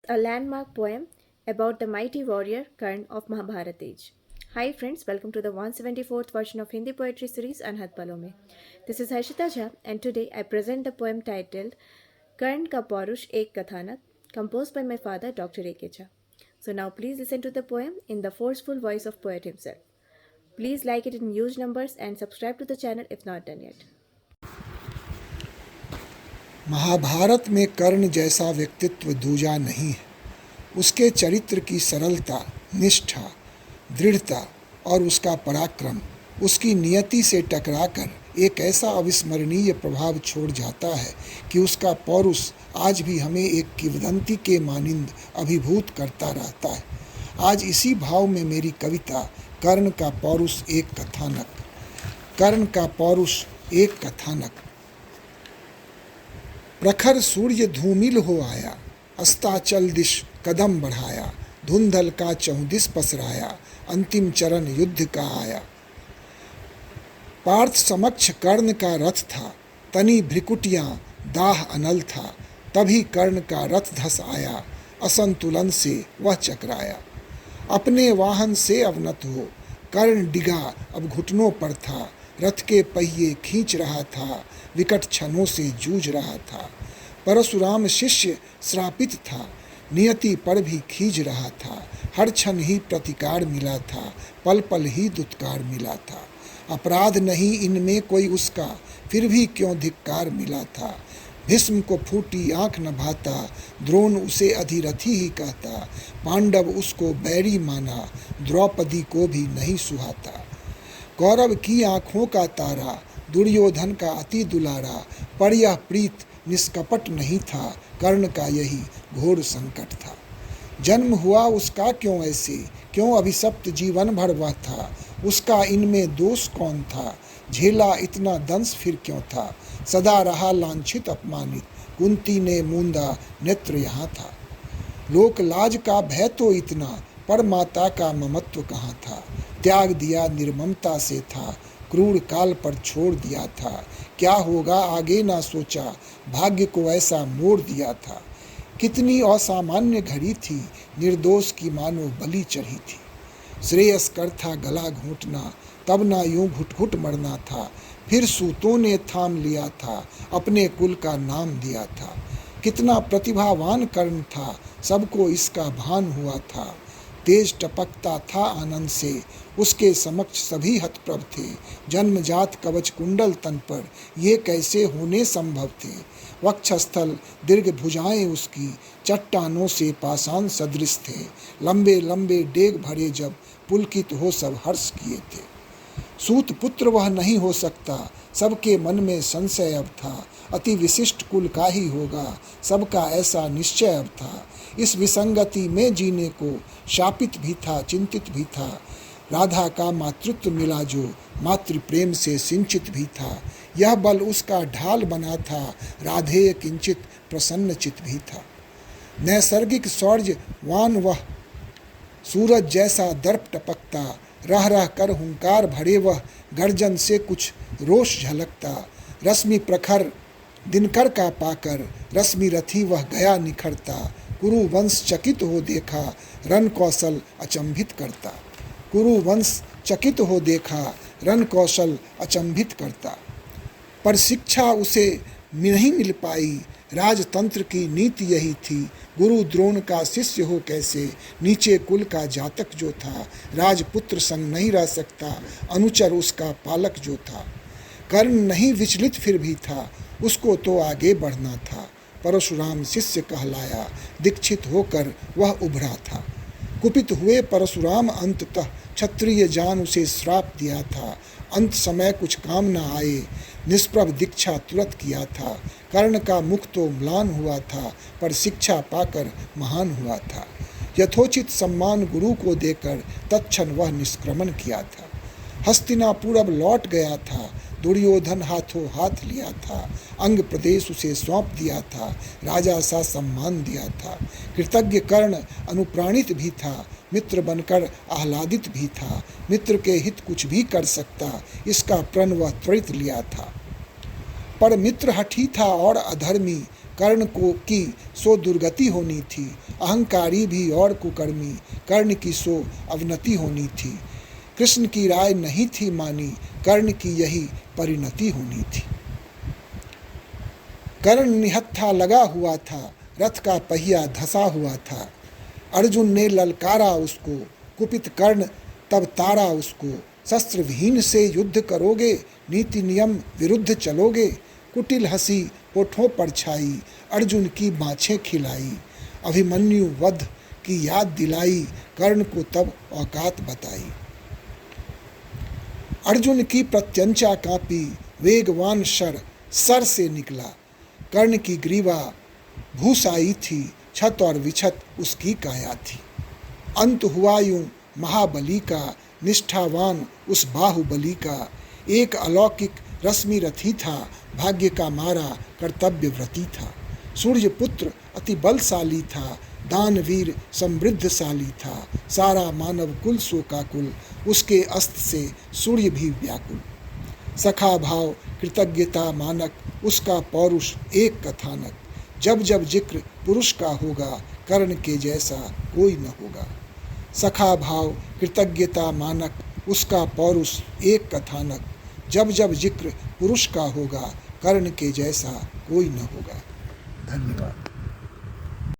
a landmark poem about the mighty warrior Karn of Mahabharata age. Hi friends, welcome to the 174th version of Hindi poetry series Anhat Palo Mein. This is Harshita Jha and today I present the poem titled Karn Ka Paurush Ek Kathanak, composed by my father Dr. A.K. Jha. So now please listen to the poem in the forceful voice of poet himself. Please like it in huge numbers and subscribe to the channel if not done yet. Mahabharat में कर्ण जैसा व्यक्तित्व दूजा नहीं है। उसके चरित्र की सरलता, निष्ठा, दृढ़ता और उसका पराक्रम उसकी नियति से टकराकर एक ऐसा अविस्मरणीय प्रभाव छोड़ जाता है कि उसका पौरुष आज भी हमें एक किंवदंती के मानिंद अभिभूत करता रहता है। आज इसी भाव में मेरी कविता कर्ण का पौरुष एक कथानक। कर्ण का पौरुष एक कथानक। प्रखर सूर्य धूमिल हो आया, अस्ताचल दिश कदम बढ़ाया, धुंधल का चहुदिस पसराया, अंतिम चरण युद्ध का आया। पार्थ समक्ष कर्ण का रथ था, तनी भ्रिकुटियां दाह अनल था, तभी कर्ण का रथ धस आया, असंतुलन से वह चकराया। अपने वाहन से अवनत हो कर्ण डिगा अब घुटनों पर था, रथ के पहिए खींच रहा था, विकट क्षणों से जूझ रहा था। परशुराम शिष्य श्रापित था, नियति पर भी खींच रहा था, हर क्षण ही प्रतिकार मिला था, पल पल ही दुत्कार मिला था। अपराध नहीं इनमें कोई उसका, फिर भी क्यों धिक्कार मिला था। भीष्म को फूटी आंख न भाता, द्रोण उसे अधिरथी ही कहता, पांडव उसको बैरी माना, द्रौपदी को भी नहीं सुहाता। कौरव की आंखों का तारा, दुर्योधन का अति दुलारा, पर यह प्रीत निष्कपट नहीं था, कर्ण का यही घोर संकट था। जन्म हुआ उसका क्यों ऐसे, क्यों अभिशप्त जीवन भर वह था, उसका इनमें दोष कौन था, झेला इतना दंश फिर क्यों था, सदा रहा लांछित अपमानित, कुंती ने मूंदा नेत्र यहाँ था। लोक लाज का भय तो इतना, पर माता का ममत्व कहाँ था, त्याग दिया निर्ममता से था, क्रूर काल पर छोड़ दिया था। क्या होगा आगे ना सोचा, भाग्य को ऐसा मोड़ दिया था। कितनी असामान्य घड़ी थी, निर्दोष की मानो बलि चढ़ी थी। श्रेयस्कर था गला घोंटना, तब ना यूं घुट घुट मरना था, फिर सूतों ने थाम लिया था, अपने कुल का नाम दिया था। कितना प्रतिभावान कर्ण था, सबको इसका भान हुआ था। तेज टपकता था आनंद से, उसके समक्ष सभी हतप्रभ थे। जन्मजात कवच कुंडल तन पर ये कैसे होने संभव थे। वक्षस्थल दीर्घ भुजाएं उसकी, चट्टानों से पाषाण सदृश थे। लंबे लंबे डेग भरे जब, पुलकित हो सब हर्ष किए थे। सूत पुत्र वह नहीं हो सकता, सबके मन में संशय अब था। अति विशिष्ट कुल का ही होगा, सबका ऐसा निश्चय अब था। इस विसंगति में जीने को शापित भी था, चिंतित भी था। राधा का मातृत्व मिला जो, मातृ प्रेम से सिंचित भी था। यह बल उसका ढाल बना था, राधेय किंचित प्रसन्नचित भी था। नैसर्गिक शौर्यवान वह, सूरज जैसा दर्प टपकता, रह रह कर हुंकार भरे वह, गर्जन से कुछ रोष झलकता। रश्मि प्रखर दिनकर का पाकर, रश्मि रथी वह गया निखरता। कुरु वंश चकित हो देखा, रन कौशल अचंभित करता। कुरु वंश चकित हो देखा, रन कौशल अचंभित करता। पर शिक्षा उसे नहीं मिल पाई, राजतंत्र की नीति यही थी। गुरु द्रोण का शिष्य हो कैसे, नीचे कुल का जातक जो था। राजपुत्र संग नहीं रह सकता, अनुचर उसका पालक जो था। कर्ण नहीं विचलित फिर भी था, उसको तो आगे बढ़ना था। परशुराम शिष्य कहलाया, दीक्षित होकर वह उभरा था। कुपित हुए परशुराम अंततः, क्षत्रिय जान उसे श्राप दिया था। अंत समय कुछ काम न आए, निष्प्रभ दीक्षा तुरंत किया था। कर्ण का मुख तो म्लान हुआ था, पर शिक्षा पाकर महान हुआ था। यथोचित सम्मान गुरु को देकर तत्क्षण वह निष्क्रमण किया था। हस्तिनापुर अब लौट गया था, दुर्योधन हाथों हाथ लिया था। अंग प्रदेश उसे सौंप दिया था, राजा सा सम्मान दिया था। कृतज्ञ कर्ण अनुप्राणित भी था, मित्र बनकर आह्लादित भी था। मित्र के हित कुछ भी कर सकता, इसका प्रण वह त्वरित लिया था। पर मित्र हठी था और अधर्मी, कर्ण को की सो दुर्गति होनी थी। अहंकारी भी और कुकर्मी, कर्ण की सो अवनति होनी थी। कृष्ण की राय नहीं थी मानी, कर्ण की यही परिणति होनी थी। कर्ण निहत्था लगा हुआ था, रथ का पहिया धसा हुआ था। अर्जुन ने ललकारा उसको, कुपित कर्ण तब तारा उसको। शस्त्र विहीन से युद्ध करोगे, नीति नियम विरुद्ध चलोगे। कुटिल हंसी होठों पर छाई, अर्जुन की बाँछें खिलाई। अभिमन्यु वध की याद दिलाई, कर्ण को तब औकात बताई। अर्जुन की प्रत्यंचा कांपी, वेगवान शर सर से निकला। कर्ण की ग्रीवा भूसाई थी, छत और विछत उसकी काया थी। अंत हुआ यूं महाबली का, निष्ठावान उस बाहुबली का। एक अलौकिक रश्मि रथी था, भाग्य का मारा कर्तव्य व्रती था। सूर्य पुत्र अति बलशाली था, दानवीर समृद्धशाली था। सारा मानव कुल शोकाकुल, उसके अस्त्र से सूर्य भी व्याकुल। सखा भाव कृतज्ञता मानक, उसका पौरुष एक कथानक। जब जब जिक्र पुरुष का होगा, कर्ण के जैसा कोई न होगा। सखा भाव कृतज्ञता मानक, उसका पौरुष एक कथानक। जब जब जिक्र पुरुष का होगा, कर्ण के जैसा कोई न होगा। धन्यवाद।